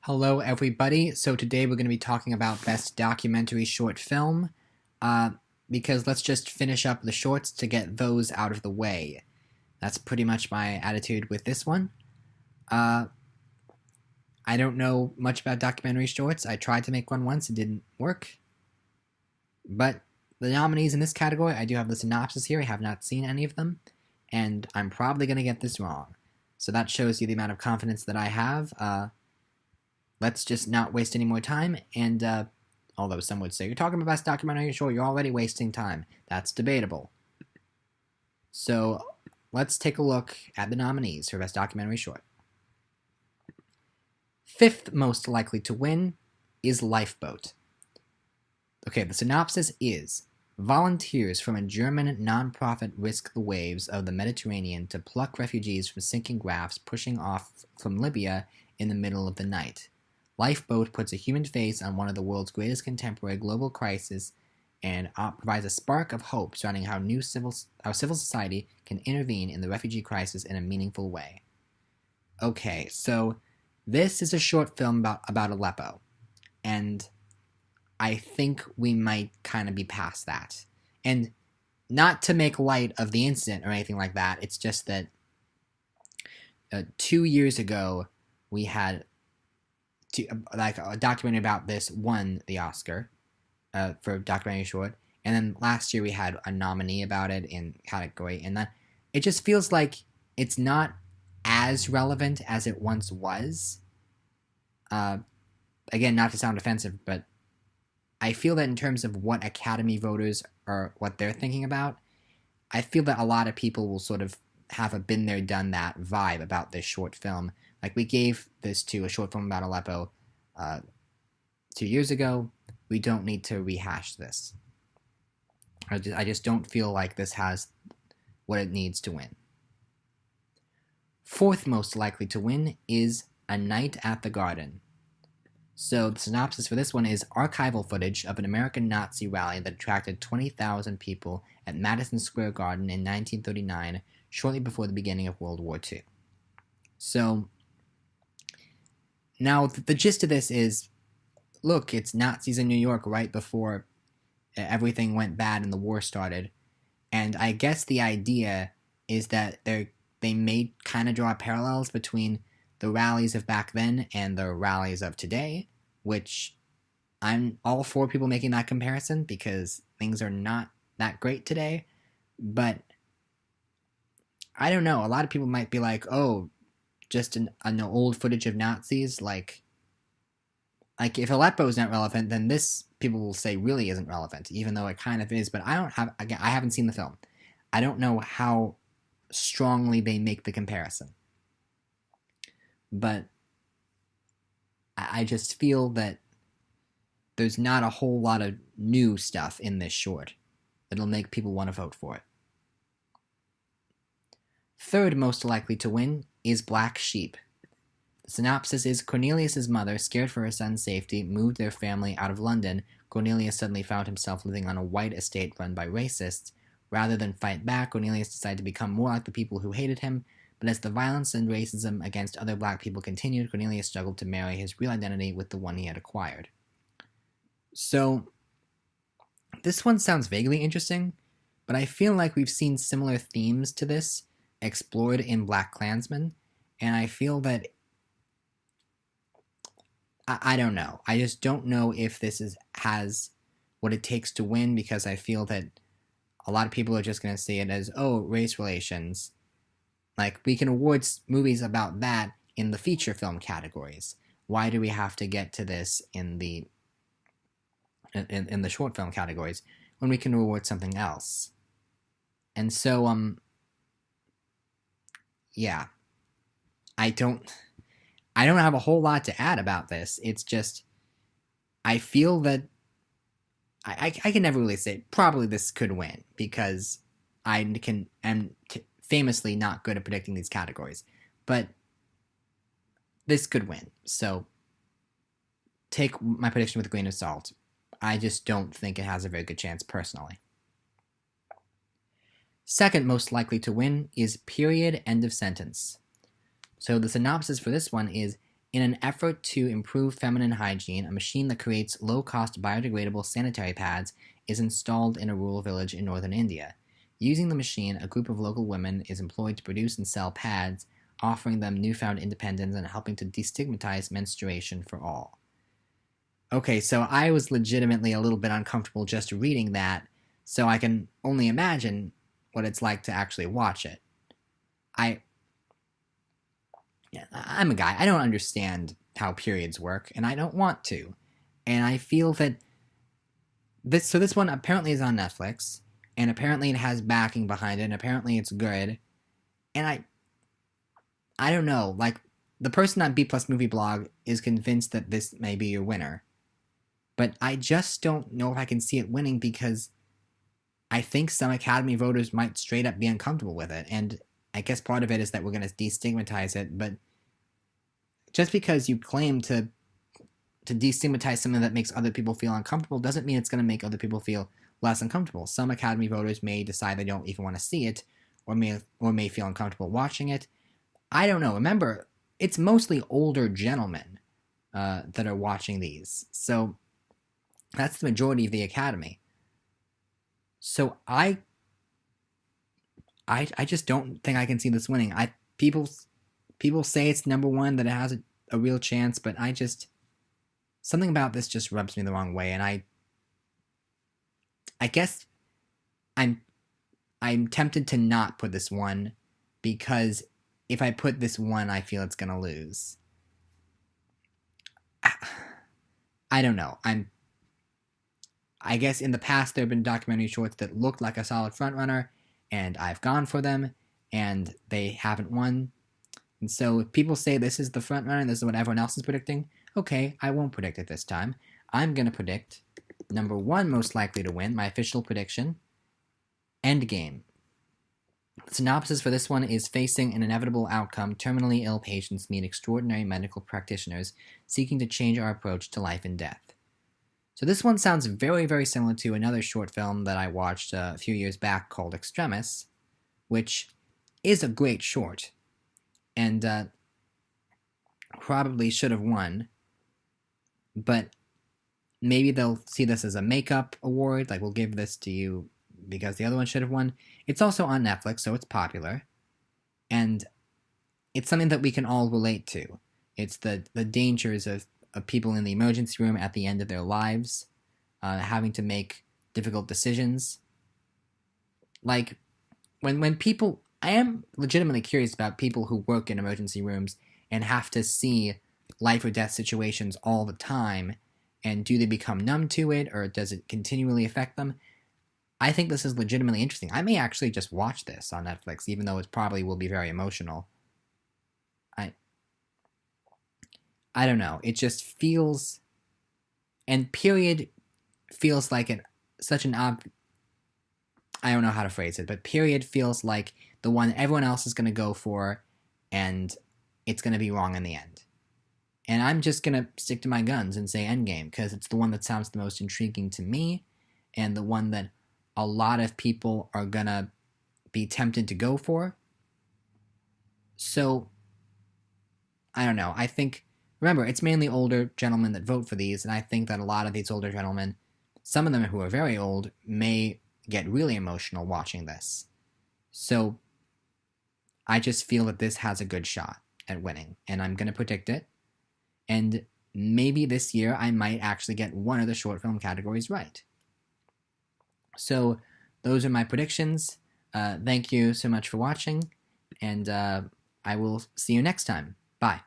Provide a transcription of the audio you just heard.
Hello everybody, so today we're going to be talking about Best Documentary Short Film, because let's just finish up the shorts to get those out of the way. That's pretty much my attitude with this one. I don't know much about documentary shorts. I tried to make one once, it didn't work. But the nominees in this category, I do have the synopsis here, I have not seen any of them, and I'm probably going to get this wrong. So that shows you the amount of confidence that I have. Let's just not waste any more time, and although some would say, you're talking about Best Documentary Short, you're already wasting time. That's debatable. So, let's take a look at the nominees for Best Documentary Short. Fifth most likely to win is Lifeboat. Okay, the synopsis is, volunteers from a German nonprofit risk the waves of the Mediterranean to pluck refugees from sinking rafts pushing off from Libya in the middle of the night. Lifeboat puts a human face on one of the world's greatest contemporary global crises and provides a spark of hope surrounding how civil society can intervene in the refugee crisis in a meaningful way. Okay, so this is a short film about Aleppo, and I think we might kind of be past that. And not to make light of the incident or anything like that, it's just that 2 years ago we had a documentary about this won the Oscar for documentary short, and then last year we had a nominee about it in category, and that it just feels like it's not as relevant as it once was. Again, not to sound offensive, but I feel that in terms of what Academy voters are, what they're thinking about, I feel that a lot of people will sort of have a been there, done that vibe about this short film. Like, we gave this to a short film about Aleppo 2 years ago. We don't need to rehash this. I just don't feel like this has what it needs to win. Fourth most likely to win is A Night at the Garden. So the synopsis for this one is archival footage of an American Nazi rally that attracted 20,000 people at Madison Square Garden in 1939, shortly before the beginning of World War II. So, now the gist of this is, look, it's Nazis in New York right before everything went bad and the war started, and I guess the idea is that they may kind of draw parallels between the rallies of back then and the rallies of today, which I'm all for people making that comparison because things are not that great today, but I don't know, a lot of people might be like, oh, just an old footage of Nazis, like if Aleppo is not relevant, then this, people will say, really isn't relevant, even though it kind of is, but I haven't seen the film. I don't know how strongly they make the comparison. But I just feel that there's not a whole lot of new stuff in this short that'll make people want to vote for it. Third most likely to win is Black Sheep. The synopsis is, Cornelius's mother, scared for her son's safety, moved their family out of London. Cornelius suddenly found himself living on a white estate run by racists. Rather than fight back, Cornelius decided to become more like the people who hated him, but as the violence and racism against other black people continued, Cornelius struggled to marry his real identity with the one he had acquired. So, this one sounds vaguely interesting, but I feel like we've seen similar themes to this explored in BlacKkKlansman, and I feel that I don't know. I just don't know if this has what it takes to win, because I feel that a lot of people are just going to see it as, oh, race relations. Like, we can award movies about that in the feature film categories. Why do we have to get to this in the short film categories when we can award something else? And so, yeah. I don't have a whole lot to add about this. It's just, I feel that I can never really say probably this could win, because I am famously not good at predicting these categories, but this could win. So take my prediction with a grain of salt. I just don't think it has a very good chance personally. Second most likely to win is period, end of sentence. So the synopsis for this one is, In an effort to improve feminine hygiene, a machine that creates low-cost biodegradable sanitary pads is installed in a rural village in northern India. Using the machine, a group of local women is employed to produce and sell pads, offering them newfound independence and helping to destigmatize menstruation for all. Okay, so I was legitimately a little bit uncomfortable just reading that, so I can only imagine what it's like to actually watch it. I'm a guy. I don't understand how periods work, and I don't want to. And I feel that this one apparently is on Netflix, and apparently it has backing behind it, and apparently it's good. And I don't know. Like, the person on B Plus Movie Blog is convinced that this may be your winner. But I just don't know if I can see it winning because I think some Academy voters might straight up be uncomfortable with it. And I guess part of it is that we're going to destigmatize it, but just because you claim to destigmatize something that makes other people feel uncomfortable doesn't mean it's going to make other people feel less uncomfortable. Some Academy voters may decide they don't even want to see it, or may feel uncomfortable watching it. I don't know. Remember, it's mostly older gentlemen that are watching these, so that's the majority of the Academy. So I just don't think I can see this winning. People say it's number one, that it has a real chance, but something about this just rubs me the wrong way, and I guess I'm tempted to not put this one, because if I put this one, I feel it's gonna lose. I don't know. I guess in the past there have been documentary shorts that looked like a solid frontrunner, and I've gone for them, and they haven't won. And so if people say this is the frontrunner and this is what everyone else is predicting, okay, I won't predict it this time. I'm going to predict number one most likely to win, my official prediction, Endgame. The synopsis for this one is: facing an inevitable outcome, terminally ill patients meet extraordinary medical practitioners seeking to change our approach to life and death. So this one sounds very, very similar to another short film that I watched a few years back called Extremis, which is a great short, and probably should have won, but maybe they'll see this as a makeup award, like we'll give this to you because the other one should have won. It's also on Netflix, so it's popular, and it's something that we can all relate to. It's the dangers of people in the emergency room at the end of their lives, having to make difficult decisions. Like, when people... I am legitimately curious about people who work in emergency rooms and have to see life or death situations all the time, and do they become numb to it, or does it continually affect them? I think this is legitimately interesting. I may actually just watch this on Netflix, even though it probably will be very emotional. I don't know. It just feels... And Period feels like such an I don't know how to phrase it, but Period feels like the one everyone else is going to go for, and it's going to be wrong in the end. And I'm just going to stick to my guns and say Endgame, because it's the one that sounds the most intriguing to me, and the one that a lot of people are going to be tempted to go for. So, I don't know. I think... Remember, it's mainly older gentlemen that vote for these, and I think that a lot of these older gentlemen, some of them who are very old, may get really emotional watching this. So, I just feel that this has a good shot at winning, and I'm going to predict it. And maybe this year I might actually get one of the short film categories right. So, those are my predictions. Thank you so much for watching, and I will see you next time. Bye.